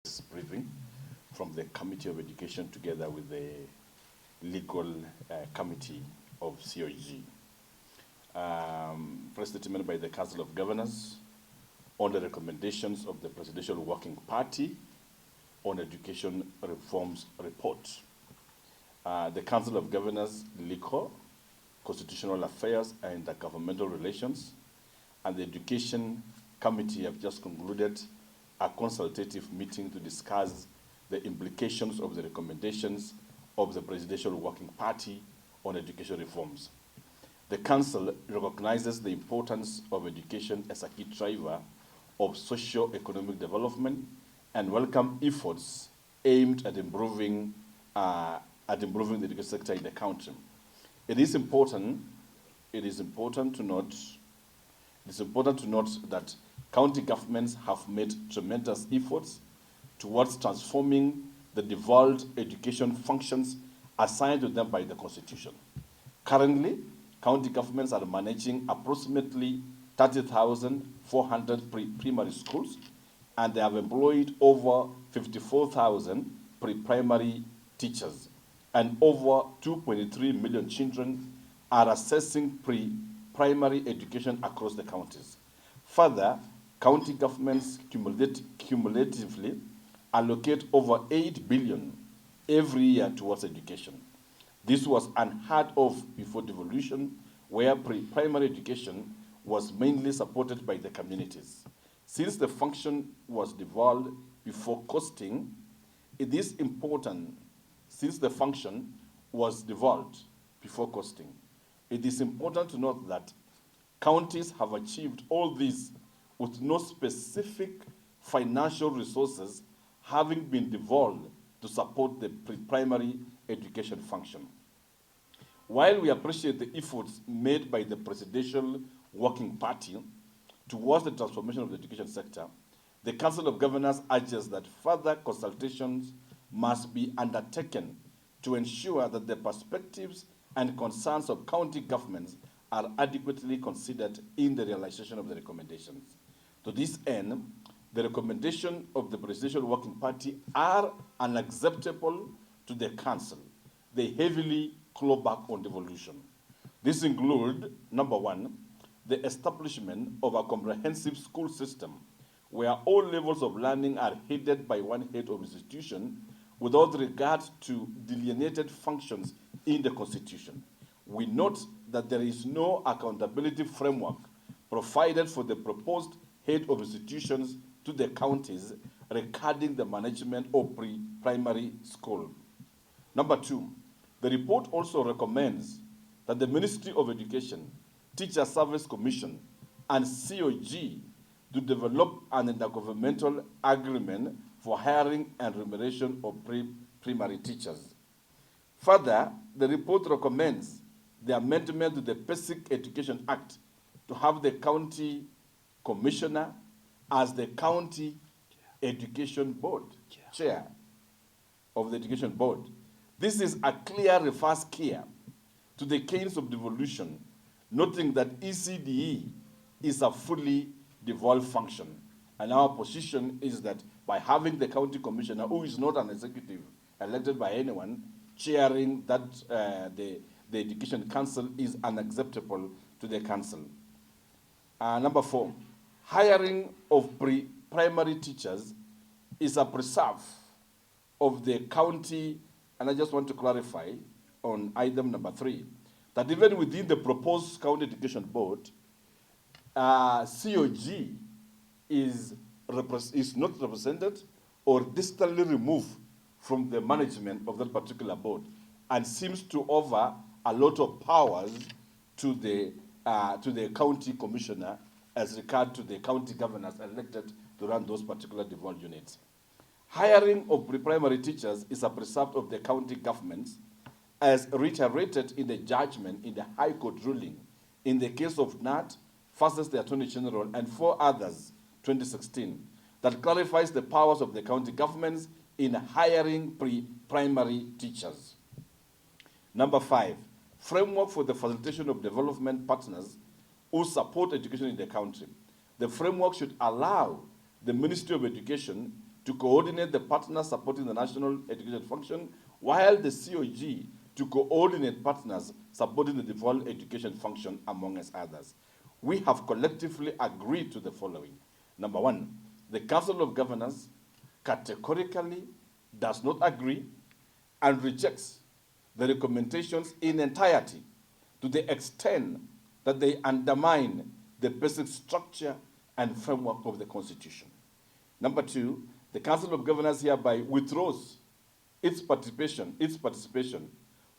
This briefing from the Committee of Education together with the Legal Committee of COG. First statement by the Council of Governors on the recommendations of the Presidential Working Party on Education Reforms Report. The Council of Governors, Legal, Constitutional Affairs and Intergovernmental Relations, and the Education Committee have just concluded a consultative meeting to discuss the implications of the recommendations of the Presidential Working Party on education reforms. The Council recognizes the importance of education as a key driver of socio-economic development and welcome efforts aimed at improving the education sector in the country. It is important to note that county governments have made tremendous efforts towards transforming the devolved education functions assigned to them by the Constitution. Currently, county governments are managing approximately 30,400 primary schools, and they have employed over 54,000 pre-primary teachers, and over 2.3 million children are accessing pre-primary education across the counties. Further, county governments cumulatively allocate over 8 billion every year towards education. This was unheard of before devolution, where primary education was mainly supported by the communities. Since the function was devolved before costing, it is important, it is important to note that counties have achieved all this with no specific financial resources having been devolved to support the primary education function. While we appreciate the efforts made by the Presidential Working Party towards the transformation of the education sector, the Council of Governors urges that further consultations must be undertaken to ensure that the perspectives and concerns of county governments are adequately considered in the realization of the recommendations. To this end, the recommendations of the Presidential Working Party are unacceptable to the Council. They heavily claw back on devolution. This includes, number one, the establishment of a comprehensive school system where all levels of learning are headed by one head of institution without regard to delineated functions in the Constitution. We note that there is no accountability framework provided for the proposed head of institutions to the counties regarding the management of pre-primary school. Number two, the report also recommends that the Ministry of Education, Teacher Service Commission, and COG to develop an intergovernmental agreement for hiring and remuneration of primary teachers. Further, the report recommends the amendment to the Basic Education Act to have the county commissioner as the county education board, chair of the education board. This is a clear reverse gear to the case of devolution, noting that ECDE is a fully devolved function. And our position is that by having the county commissioner, who is not an executive elected by anyone, chairing that the Education Council is unacceptable to the council. Number four, hiring of primary teachers is a preserve of the county, and I just want to clarify on item number three, that even within the proposed county education board, COG is not represented or distantly removed from the management of that particular board and seems to offer a lot of powers to the county commissioner as regard to the county governors elected to run those particular devolved units. Hiring of pre-primary teachers is a preserve of the county governments as reiterated in the judgment in the High Court ruling in the case of Nat versus the Attorney General and 4 others, 2016, that clarifies the powers of the county governments in hiring pre-primary teachers. Number 5, framework for the facilitation of development partners who support education in the country. The framework should allow the Ministry of Education to to coordinate the partners supporting the national education function, while the COG to coordinate partners supporting the devolved education function, among others. We have collectively agreed to the following. Number one, the Council of Governors categorically does not agree and rejects the recommendations in entirety to the extent that they undermine the basic structure and framework of the Constitution. Number two, the Council of Governors hereby withdraws its participation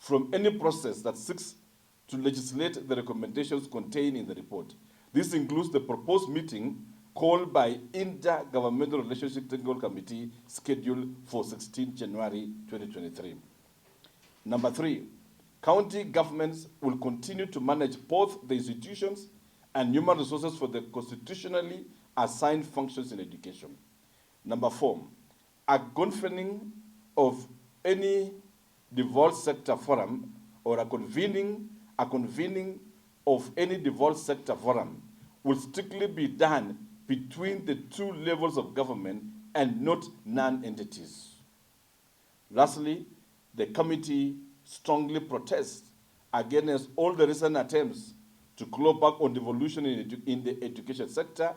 from any process that seeks to legislate the recommendations contained in the report. This includes the proposed meeting called by Intergovernmental Relationship Technical Committee scheduled for 16 January 2023. Number three, county governments will continue to manage both the institutions and human resources for the constitutionally assigned functions in education. Number four, a convening of any devolved sector forum or a convening of any devolved sector forum will strictly be done between the two levels of government and not non-entities. Lastly, the committee strongly protests against all the recent attempts to claw back on devolution in the education sector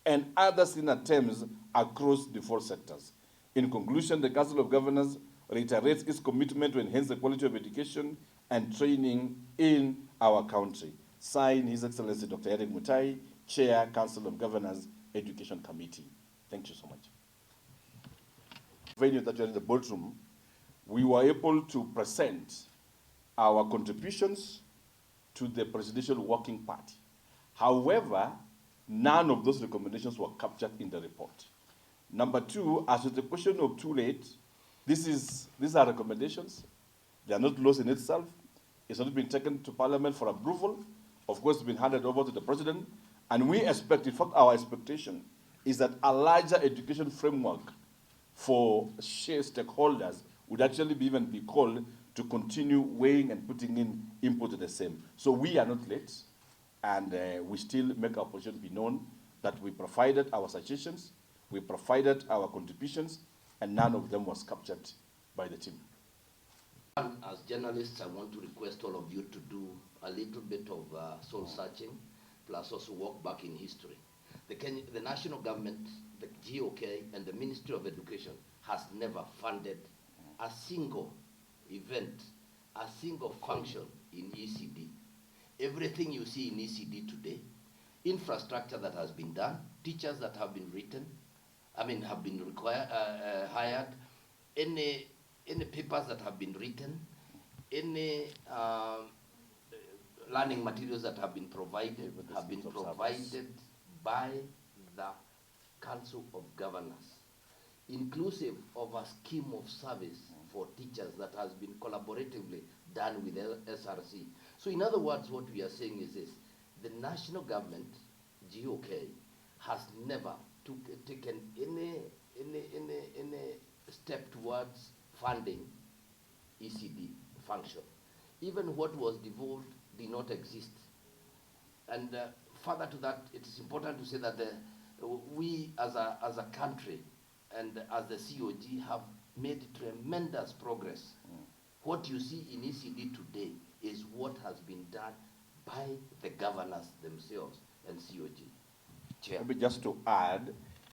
and other seen attempts across the four sectors. In conclusion, the Council of Governors reiterates its commitment to enhance the quality of education and training in our country. Signed, His Excellency Dr. Eric Mutai, Chair, Council of Governors, Education Committee. Thank you so much. Venue that you're in the boardroom, we were able to present our contributions to the Presidential Working Party. However, none of those recommendations were captured in the report. Number two, as with the question of too late, these are recommendations. They are not laws in itself. It's not been taken to Parliament for approval. Of course, it's been handed over to the President. And we expect, in fact, our expectation is that a larger education framework for share stakeholders would actually even be called to continue weighing and putting in input to the same. So we are not late, and we still make our position be known that we provided our suggestions, we provided our contributions, and none of them was captured by the team. As journalists, I want to request all of you to do a little bit of soul searching, plus also walk back in history. The national government, the GOK, and the Ministry of Education has never funded a single event, a single function in ECD. Everything you see in ECD today, infrastructure that has been done, teachers that have been hired, any papers that have been written, any learning materials that have been provided by the Council of Governors, inclusive of a scheme of service for teachers that has been collaboratively done with SRC. So in other words, what we are saying is this: the national government, GOK, has never taken any step towards funding ECD function. Even what was devolved did not exist. And further to that, it is important to say that we as a country and as the COG have made tremendous progress. What you see in ECD today is what has been done by the governors themselves and COG. Chair. Maybe just to add,